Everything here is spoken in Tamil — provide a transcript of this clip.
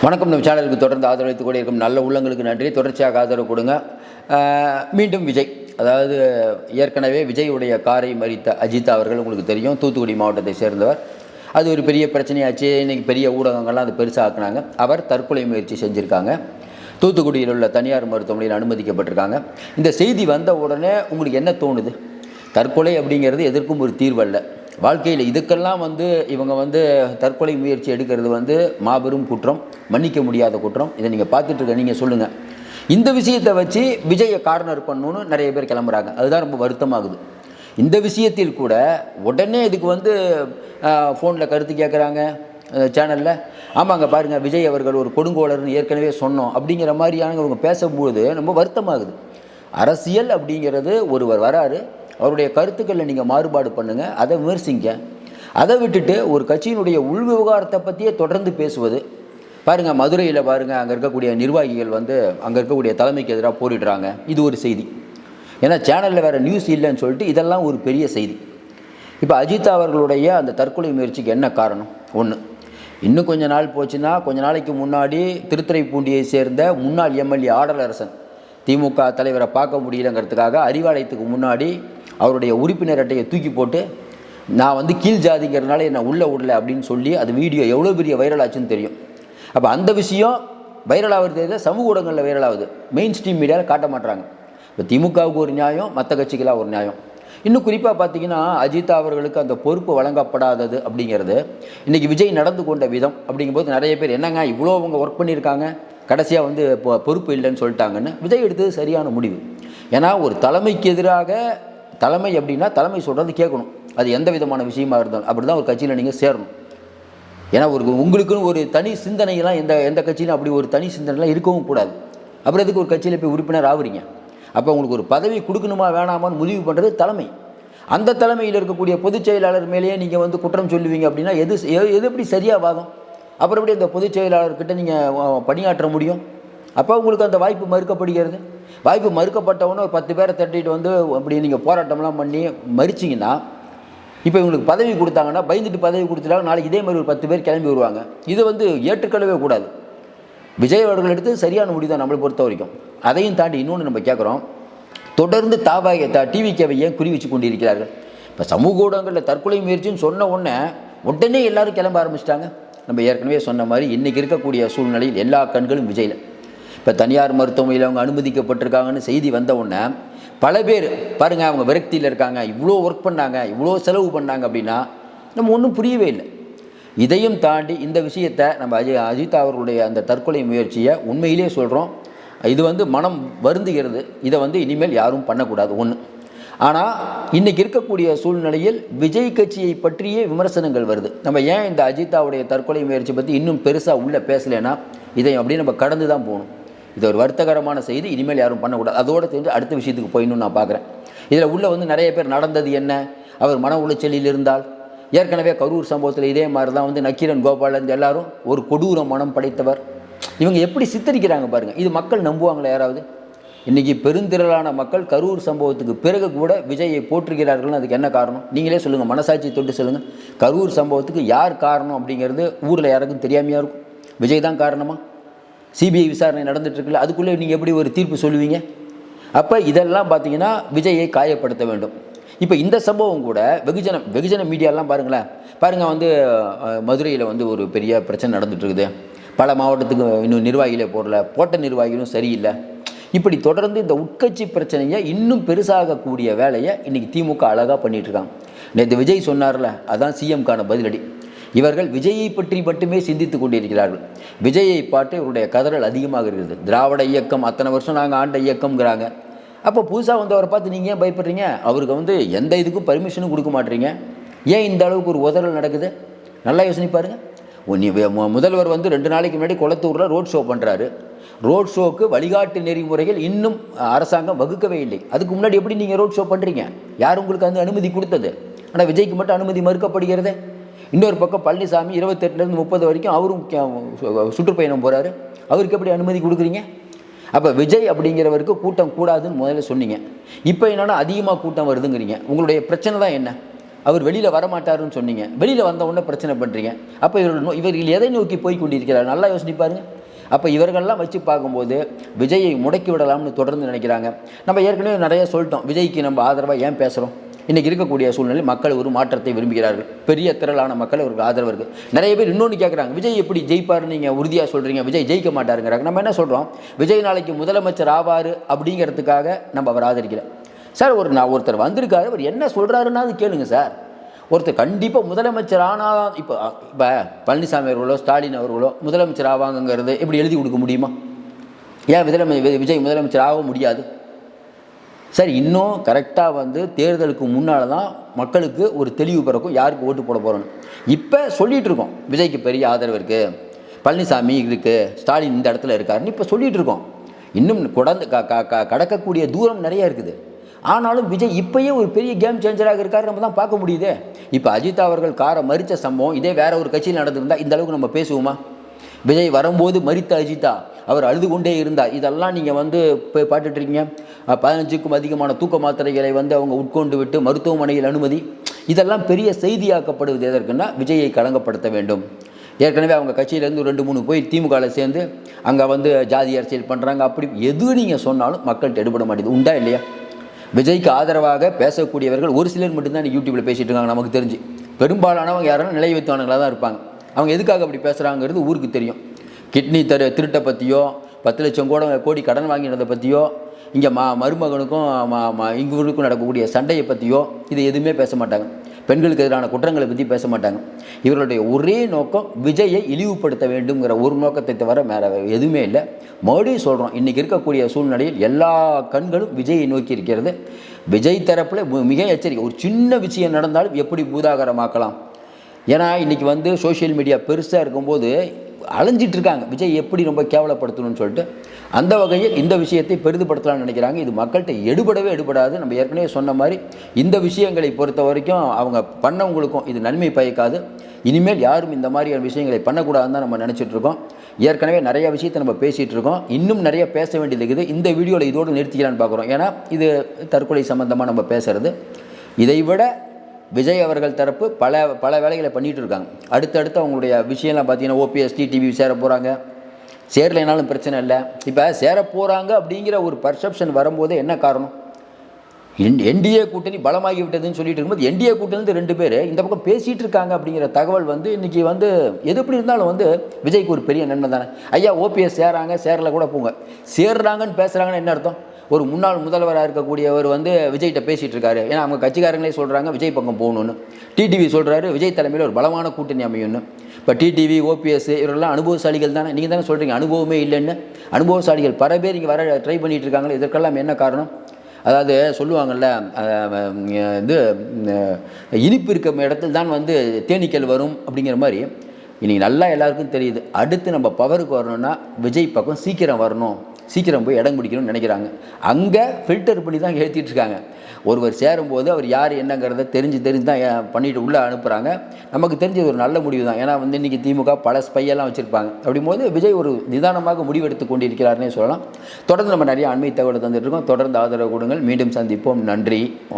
வணக்கம். நம்ம சேனலுக்கு தொடர்ந்து ஆதரவளித்து கூட இருக்கும் நல்ல உள்ளங்களுக்கு நன்றி. தொடர்ச்சியாக ஆதரவு கொடுங்க. மீண்டும் விஜய், அதாவது ஏற்கனவே விஜயுடைய காரை மறித்த அஜித் அவர்கள் உங்களுக்கு தெரியும், தூத்துக்குடி மாவட்டத்தை சேர்ந்தவர். அது ஒரு பெரிய பிரச்சனையாச்சு. இன்றைக்கி பெரிய ஊடகங்கள்லாம் அது பெருசாக்குனாங்க. அவர் தற்கொலை முயற்சி செஞ்சுருக்காங்க. தூத்துக்குடியில் உள்ள தனியார் மருத்துவமனையில் அனுமதிக்கப்பட்டிருக்காங்க. இந்த செய்தி வந்த உடனே உங்களுக்கு என்ன தோணுது? தற்கொலை அப்படிங்கிறது எதற்கும் ஒரு தீர்வல்ல. வாழ்க்கையில் இதுக்கெல்லாம் இவங்க தற்கொலை முயற்சி எடுக்கிறது மாபெரும் குற்றம், மன்னிக்க முடியாத குற்றம். இதை நீங்கள் பார்த்துட்ருக்க நீங்கள் சொல்லுங்கள். இந்த விஷயத்தை வச்சு விஜயை கார்னர் பண்ணணுன்னு நிறைய பேர் கிளம்புறாங்க. அதுதான் ரொம்ப வருத்தமாகுது. இந்த விஷயத்தில் கூட உடனே இதுக்கு ஃபோனில் கருத்து கேட்குறாங்க சேனலில். ஆமாங்க பாருங்கள், விஜய் அவர்கள் ஒரு கொடுங்கோளர்னு ஏற்கனவே சொன்னோம் அப்படிங்கிற மாதிரியான அவங்க பேசும்போது ரொம்ப வருத்தமாகுது. அரசியல் அப்படிங்கிறது ஒருவர் வராரு, அவருடைய கருத்துக்களில் நீங்கள் மாறுபாடு பண்ணுங்கள், அதை விமர்சிங்க. அதை விட்டுட்டு ஒரு கட்சியினுடைய உள் விவகாரத்தை பற்றியே தொடர்ந்து பேசுவது. பாருங்கள், மதுரையில் பாருங்கள், அங்கே இருக்கக்கூடிய நிர்வாகிகள் அங்கே இருக்கக்கூடிய தலைமைக்கு எதிராக போரிடுறாங்க. இது ஒரு செய்தி. ஏன்னா சேனலில் வேறு நியூஸ் இல்லைன்னு சொல்லிட்டு இதெல்லாம் ஒரு பெரிய செய்தி. இப்போ அஜித் அவர்களுடைய அந்த தற்கொலை முயற்சிக்கு என்ன காரணம்? ஒன்று, இன்னும் கொஞ்ச நாள் போச்சுன்னா, கொஞ்ச நாளைக்கு முன்னாடி திருத்துறைப்பூண்டியை சேர்ந்த முன்னாள் எம்எல்ஏ ஆடலரசன் திமுக தலைவரை பார்க்க முடியலங்கிறதுக்காக அறிவாலயத்துக்கு முன்னாடி அவருடைய உறுப்பினர் அட்டையை தூக்கி போட்டு, நான் கீழ் ஜாதிங்கிறதுனால என்னை உள்ளே விடல அப்படின்னு சொல்லி அது வீடியோ எவ்வளோ பெரிய வைரல் ஆச்சுன்னு தெரியும். அப்போ அந்த விஷயம் வைரலாகிறது, சமூக ஊடகங்களில் வைரலாகுது, மெயின் ஸ்ட்ரீம் மீடியாவில் காட்ட மாட்டுறாங்க. இப்போ திமுகவுக்கு ஒரு நியாயம், மற்ற கட்சிக்கெல்லாம் ஒரு நியாயம். இன்னும் குறிப்பாக பார்த்தீங்கன்னா, அஜித் அவர்களுக்கு அந்த பொறுப்பு வழங்கப்படாதது அப்படிங்கிறது இன்றைக்கி விஜய் நடந்து கொண்ட விதம் அப்படிங்கும்போது நிறைய பேர் என்னங்க இவ்வளோ அவங்க ஒர்க் பண்ணியிருக்காங்க, கடைசியாக பொறுப்பு இல்லைன்னு சொல்லிட்டாங்கன்னு. விஜய் எடுத்தது சரியான முடிவு. ஏன்னா ஒரு தலைமைக்கு எதிராக, தலைமை அப்படின்னா தலைமை சொல்கிறது கேட்கணும். அது எந்த விதமான விஷயமா இருந்தாலும் அப்படி தான் ஒரு கட்சியில் நீங்கள் சேரணும். ஏன்னா உங்களுக்குன்னு ஒரு தனி சிந்தனைலாம் எந்த கட்சியிலும் அப்படி ஒரு தனி சிந்தனைலாம் இருக்கவும் கூடாது. அப்புறம் எதுக்கு ஒரு கட்சியில் போய் உறுப்பினர் ஆகுறீங்க? அப்போ உங்களுக்கு ஒரு பதவி கொடுக்கணுமா வேணாமான்னு முடிவு பண்ணுறது தலைமை. அந்த தலைமையில் இருக்கக்கூடிய பொதுச் செயலாளர் மேலேயே நீங்கள் குற்றம் சொல்லுவீங்க அப்படின்னா எது எப்படி சரியாக வாதம்? அப்புறம் எப்படி அந்த பொதுச் செயலாளர்கிட்ட நீங்கள் பணியாற்ற முடியும்? அப்போ உங்களுக்கு அந்த வாய்ப்பு மறுக்கப்படுகிறது. வாய்ப்பு மறுக்கப்பட்டவொன்னே ஒரு 10 பேரை தட்டிட்டு அப்படி நீங்கள் போராட்டம்லாம் பண்ணி மறிச்சிங்கன்னா, இப்போ இவங்களுக்கு பதவி கொடுத்தாங்கன்னா பயந்துட்டு பதவி கொடுத்துட்டாங்க, நாளைக்கு இதே மாதிரி ஒரு 10 பேர் கிளம்பி வருவாங்க. இது ஏற்றுக்கொள்ளவே கூடாது. விஜய் அவர்கள் எடுத்து சரியான முடிவு தான் நம்மளை பொறுத்த வரைக்கும். அதையும் தாண்டி இன்னொன்று நம்ம கேட்குறோம், தொடர்ந்து டிவிகேவை ஏன் குறி வச்சு கொண்டிருக்கிறார்கள்? இப்போ சமூக ஊடகங்களில் தற்கொலை முயற்சின்னு சொன்ன உடனே எல்லோரும் கிளம்ப ஆரம்பிச்சிட்டாங்க. நம்ம ஏற்கனவே சொன்ன மாதிரி இன்றைக்கி இருக்கக்கூடிய சூழ்நிலையில் எல்லா கண்களும் விஜயில். இப்போ தனியார் மருத்துவமனையில் அவங்க அனுமதிக்கப்பட்டிருக்காங்கன்னு செய்தி வந்த உடனே பல பேர் பாருங்கள், அவங்க விரக்தியில் இருக்காங்க. இவ்வளோ ஒர்க் பண்ணாங்க, இவ்வளோ செலவு பண்ணாங்க அப்படின்னா நம்ம ஒன்றும் புரியவே இல்லை. இதையும் தாண்டி இந்த விஷயத்தை நம்ம அஜித் அவர்களுடைய அந்த தற்கொலை முயற்சியை உண்மையிலே சொல்கிறோம், இது மனம் வருந்துகிறது. இதை இனிமேல் யாரும் பண்ணக்கூடாது ஒன்று. ஆனால் இன்றைக்கி இருக்கக்கூடிய சூழ்நிலையில் விஜய் கட்சியை பற்றியே விமர்சனங்கள் வருது. நம்ம ஏன் இந்த அஜித்தாவுடைய தற்கொலை முயற்சி பற்றி இன்னும் பெருசாக உள்ளே பேசலைன்னா, இதை அப்படியே நம்ம கடந்து தான் போகணும். இது ஒரு வருத்தகரமான செய்தி, இனிமேல் யாரும் பண்ணக்கூடாது. அதோடு சேர்ந்து அடுத்த விஷயத்துக்கு போயிடணும்னு நான் பார்க்குறேன். இதில் உள்ள நிறைய பேர் நடந்தது என்ன, அவர் மன உளைச்சலில் இருந்தால், ஏற்கனவே கரூர் சம்பவத்தில் இதே மாதிரி தான் நக்கீரன் கோபாலன் எல்லாரும் ஒரு கொடூர மனம் படைத்தவர். இவங்க எப்படி சித்தரிக்கிறாங்க பாருங்கள். இது மக்கள் நம்புவாங்களா யாராவது? இன்றைக்கி பெருந்திரளான மக்கள் கரூர் சம்பவத்துக்கு பிறகு கூட விஜயை போற்றுகிறார்கள்னு அதுக்கு என்ன காரணம்? நீங்களே சொல்லுங்கள், மனசாட்சி தொட்டு சொல்லுங்கள். கரூர் சம்பவத்துக்கு யார் காரணம் அப்படிங்கிறது ஊரில் யாருக்கும் தெரியாமையாக இருக்கும். விஜய் தான் காரணமா? சிபிஐ விசாரணை நடந்துகிட்ருக்குல்ல, அதுக்குள்ளே நீங்கள் எப்படி ஒரு தீர்ப்பு சொல்லுவீங்க? அப்போ இதெல்லாம் பார்த்தீங்கன்னா விஜயை காயப்படுத்த வேண்டும். இப்போ இந்த சம்பவம் கூட வெகுஜன மீடியாலாம் பாருங்கள் மதுரையில் ஒரு பெரிய பிரச்சனை நடந்துகிட்ருக்குது. பல மாவட்டத்துக்கு இன்னும் நிர்வாகிகளே போட்ட நிர்வாகிகளும் சரியில்லை. இப்படி தொடர்ந்து இந்த உட்கட்சி பிரச்சனையை இன்னும் பெருசாகக்கூடிய வேலையை இன்றைக்கி திமுக அழகாக பண்ணிகிட்ருக்காங்க. நேற்று விஜய் சொன்னார்ல, அதான் சிஎம்கான பதிலடி. இவர்கள் விஜயை பற்றி மட்டுமே சிந்தித்து கொண்டிருக்கிறார்கள். விஜயை பாட்டு இவருடைய கதறல் அதிகமாக இருக்கிறது. திராவிட இயக்கம் அத்தனை வருஷம் நாங்கள் ஆண்ட இயக்கம்ங்கிறாங்க. அப்போ புதுசாக அவரை பார்த்து நீங்கள் ஏன் பயப்படுறீங்க? அவருக்கு எந்த இதுக்கும் பர்மிஷனும் கொடுக்க மாட்டீங்க. ஏன் இந்த அளவுக்கு ஒரு உதறல் நடக்குது? நல்லா யோசனை பாருங்கள். முதல்வர் 2 நாளைக்கு முன்னாடி குளத்தூரில் ரோட் ஷோ பண்ணுறாரு. ரோட் ஷோக்கு வழிகாட்டு நெறிமுறைகள் இன்னும் அரசாங்கம் வகுக்கவே இல்லை. அதுக்கு முன்னாடி எப்படி நீங்கள் ரோட் ஷோ பண்ணுறீங்க? யார் உங்களுக்கு அனுமதி கொடுத்தது? ஆனால் விஜய்க்கு மட்டும் அனுமதி மறுக்கப்படுகிறது. இன்னொரு பக்கம் பழனிசாமி 28லேருந்து 30 வரைக்கும் அவரும் சுற்றுப்பயணம் போகிறாரு. அவருக்கு எப்படி அனுமதி கொடுக்குறீங்க? அப்போ விஜய் அப்படிங்கிறவருக்கு கூட்டம் கூடாதுன்னு முதல்ல சொன்னீங்க. இப்போ என்னென்னா அதிகமாக கூட்டம் வருதுங்கிறீங்க. உங்களுடைய பிரச்சனை தான் என்ன? அவர் வெளியில் வரமாட்டாருன்னு சொன்னீங்க, வெளியில் வந்த உடனே பிரச்சனை பண்ணுறீங்க. அப்போ இவர்கள் எதை நோக்கி போய் கொண்டிருக்கிறார்? நல்லா யோசிச்சு பாருங்க. அப்போ இவர்கள்லாம் வச்சு பார்க்கும்போது விஜயை முடக்கி விடலாம்னு தொடர்ந்து நினைக்கிறாங்க. நம்ம ஏற்கனவே நிறைய சொல்லிட்டோம், விஜய்க்கு நம்ம ஆதரவாக ஏன் பேசுகிறோம்? இன்றைக்கி இருக்கக்கூடிய சூழ்நிலை மக்கள் ஒரு மாற்றத்தை விரும்புகிறார்கள். பெரிய திரளான மக்கள் அவருக்கு ஆதரவு இருக்குது. நிறைய பேர் இன்னொன்று கேட்குறாங்க, விஜய் எப்படி ஜெயிப்பார்னு நீங்கள் உறுதியாக சொல்கிறீங்க, விஜய் ஜெயிக்க மாட்டாருங்கிறாங்க. நம்ம என்ன சொல்கிறோம், விஜய் நாளைக்கு முதலமைச்சர் ஆவார் அப்படிங்கிறதுக்காக நம்ம அவர் ஆதரிக்கிறோம் சார். ஒருத்தர் வந்திருக்காரு, அவர் என்ன சொல்கிறாருன்னா அது கேளுங்க சார். ஒருத்தர் கண்டிப்பாக முதலமைச்சர் ஆனால் இப்போ பழனிசாமி அவர்களோ ஸ்டாலின் அவர்களோ முதலமைச்சர் ஆவாங்கங்கிறது எப்படி எழுதி கொடுக்க முடியுமா? ஏன் விஜய் முதலமைச்சர் ஆக முடியாது சார்? இன்னும் கரெக்டாக தேர்தலுக்கு முன்னால் தான் மக்களுக்கு ஒரு தெளிவு பிறக்கும், யாருக்கு ஓட்டு போட போகிறோன்னு. இப்போ சொல்லிகிட்டு இருக்கோம், விஜய்க்கு பெரிய ஆதரவு இருக்குது, பழனிசாமி இருக்குது, ஸ்டாலின் இந்த இடத்துல இருக்காருன்னு இப்போ சொல்லிகிட்டு இருக்கோம். இன்னும் கடக்கக்கூடிய தூரம் நிறைய இருக்குது. ஆனாலும் விஜய் இப்போயே ஒரு பெரிய கேம் சேஞ்சராக இருக்காரு, நம்ம தான் பார்க்க முடியுதே. இப்போ அஜித் அவர்கள் காரை மறித்த சம்பவம் இதே வேற ஒரு கட்சியில் நடந்திருந்தால் இந்த அளவுக்கு நம்ம பேசுவோமா? விஜய் வரும்போது மறித்த அஜித்தா, அவர் அழுது கொண்டே இருந்தார். இதெல்லாம் நீங்கள் போய் பாட்டுட்ருக்கீங்க. 15க்கும் அதிகமான தூக்க மாத்திரைகளை அவங்க உட்கொண்டு விட்டு மருத்துவமனையில் அனுமதி. இதெல்லாம் பெரிய செய்தியாக்கப்படுவது எதற்குன்னா விஜயை களங்கப்படுத்த வேண்டும். ஏற்கனவே அவங்க கட்சியிலேருந்து 2-3 போய் திமுகவில் சேர்ந்து அங்கே ஜாதி அரசியல் பண்ணுறாங்க. அப்படி எது நீங்கள் சொன்னாலும் மக்கள்கிட்ட எடுபட மாட்டேது. உண்டா இல்லையா? விஜய்க்கு ஆதரவாக பேசக்கூடியவர்கள் ஒரு சிலர் மட்டும்தான் யூடியூப்பில் பேசிகிட்டு இருக்காங்க. நமக்கு தெரிஞ்சு பெரும்பாலானவங்க யாரும் நிலை வைத்தவங்களாக தான் இருப்பாங்க. அவங்க எதுக்காக அப்படி பேசுகிறாங்கிறது ஊருக்கு தெரியும். கிட்னி திருட்டை பற்றியோ 10 லட்சம் கோடி கடன் வாங்கினதை பற்றியோ இங்கே மருமகனுக்கும் இவருக்கும் நடக்கக்கூடிய சண்டையை பற்றியோ இது எதுவுமே பேச மாட்டாங்க. பெண்களுக்கு எதிரான குற்றங்களை பற்றி பேச மாட்டாங்க. இவர்களுடைய ஒரே நோக்கம் விஜயை இழிவுபடுத்த வேண்டுங்கிற ஒரு நோக்கத்தை தவிர வேறு எதுவுமே இல்லை. மறுபடியும் சொல்கிறோம், இன்றைக்கி இருக்கக்கூடிய சூழ்நிலையில் எல்லா கண்களும் விஜயை நோக்கி இருக்கிறது. விஜய் தரப்பில் மிக எச்சரிக்கை. ஒரு சின்ன விஷயம் நடந்தாலும் எப்படி பூதாகரமாக்கலாம். ஏன்னா இன்றைக்கி சோஷியல் மீடியா பெருசாக இருக்கும்போது அலைஞ்சிட்டு இருக்காங்க, விஜய் எப்படி ரொம்ப கேவலப்படுத்தணும்னு சொல்லிட்டு. அந்த வகையில் இந்த விஷயத்தை பெரிதுபடுத்தலாம்னு நினைக்கிறாங்க. இது மக்கள்கிட்ட எடுபடாது. நம்ம ஏற்கனவே சொன்ன மாதிரி இந்த விஷயங்களை பொறுத்த வரைக்கும் அவங்க பண்ணவங்களுக்கும் இது நன்மை பயக்காது. இனிமேல் யாரும் இந்த மாதிரியான விஷயங்களை பண்ணக்கூடாதுன்னு தான் நம்ம நினச்சிட்ருக்கோம். ஏற்கனவே நிறைய விஷயத்தை நம்ம பேசிகிட்டு இருக்கோம். இன்னும் நிறைய பேச வேண்டியது இருக்குது. இந்த வீடியோவில் இதோடு நிறுத்திக்கலான்னு பார்க்குறோம். ஏன்னா இது தற்கொலை சம்மந்தமாக நம்ம பேசுகிறது. இதை விட விஜய் அவர்கள் தரப்பு பல வேலைகளை பண்ணிகிட்டு இருக்காங்க. அடுத்தடுத்து அவங்களுடைய விஷயம்லாம் பார்த்தீங்கன்னா ஓபிஎஸ் டிடிவி சேர போகிறாங்க. சேரலைனாலும் பிரச்சனை இல்லை. இப்போ சேர போகிறாங்க அப்படிங்கிற ஒரு பர்செப்ஷன் வரும்போது என்ன காரணம்? என்டிஏ கூட்டணி பலமாகி விட்டதுன்னு சொல்லிட்டு இருக்கும்போது என்டிஏ கூட்டணிலேருந்து 2 பேர் இந்த பக்கம் பேசிகிட்டு இருக்காங்க அப்படிங்கிற தகவல் இன்றைக்கி எது எப்படி இருந்தாலும் விஜய்க்கு ஒரு பெரிய நன்மை தானே. ஐயா ஓபிஎஸ் சேரலை கூட போங்க, சேர்றாங்கன்னு பேசுகிறாங்கன்னு என்ன அர்த்தம்? ஒரு முன்னாள் முதல்வராக இருக்கக்கூடியவர் விஜய்கிட்ட பேசிகிட்டு இருக்காரு. ஏன்னா அவங்க கட்சிக்காரங்களே சொல்கிறாங்க விஜய் பக்கம் போகணுன்னு. டிடிவி சொல்கிறாரு விஜய் தலைமையில் ஒரு பலமான கூட்டணி அமையும்னு. இப்போ டிடிவி ஓபிஎஸ் இவரெல்லாம் அனுபவசாலிகள் தானே. நீங்கள் தானே சொல்கிறீங்க அனுபவமே இல்லைன்னு. அனுபவசாலிகள் பல பேர் இங்கே வர ட்ரை பண்ணிகிட்டு இருக்காங்களே. இதற்கெல்லாம் என்ன காரணம்? அதாவது சொல்லுவாங்கள்ல, இனிப்பு இருக்க இடத்துல தான் தேனீக்கள் வரும் அப்படிங்கிற மாதிரி இன்றைக்கி நல்லா எல்லாருக்கும் தெரியுது. அடுத்து நம்ம பவருக்கு வரணும்னா விஜய் பக்கம் சீக்கிரம் வரணும், சீக்கிரம் போய் இடம் பிடிக்கணும்னு நினைக்கிறாங்க. அங்கே ஃபில்டர் பண்ணி தான் ஏற்றிட்டு இருக்காங்க. ஒருவர் சேரும்போது அவர் யார் என்னங்கிறத தெரிஞ்சு தான் பண்ணிட்டு உள்ளே அனுப்புகிறாங்க. நமக்கு தெரிஞ்சது ஒரு நல்ல முடிவு தான். ஏன்னா இன்றைக்கி திமுக பல ஸ்பையெல்லாம் வச்சுருப்பாங்க. அப்படிங்கும்போது விஜய் ஒரு நிதானமாக முடிவெடுத்து கொண்டிருக்கிறார்னே சொல்லலாம். தொடர்ந்து நம்ம நிறைய அண்மை தகவலை தந்துட்டு இருக்கோம். தொடர்ந்து ஆதரவு கொடுங்கள். மீண்டும் சந்திப்போம். நன்றி, வணக்கம்.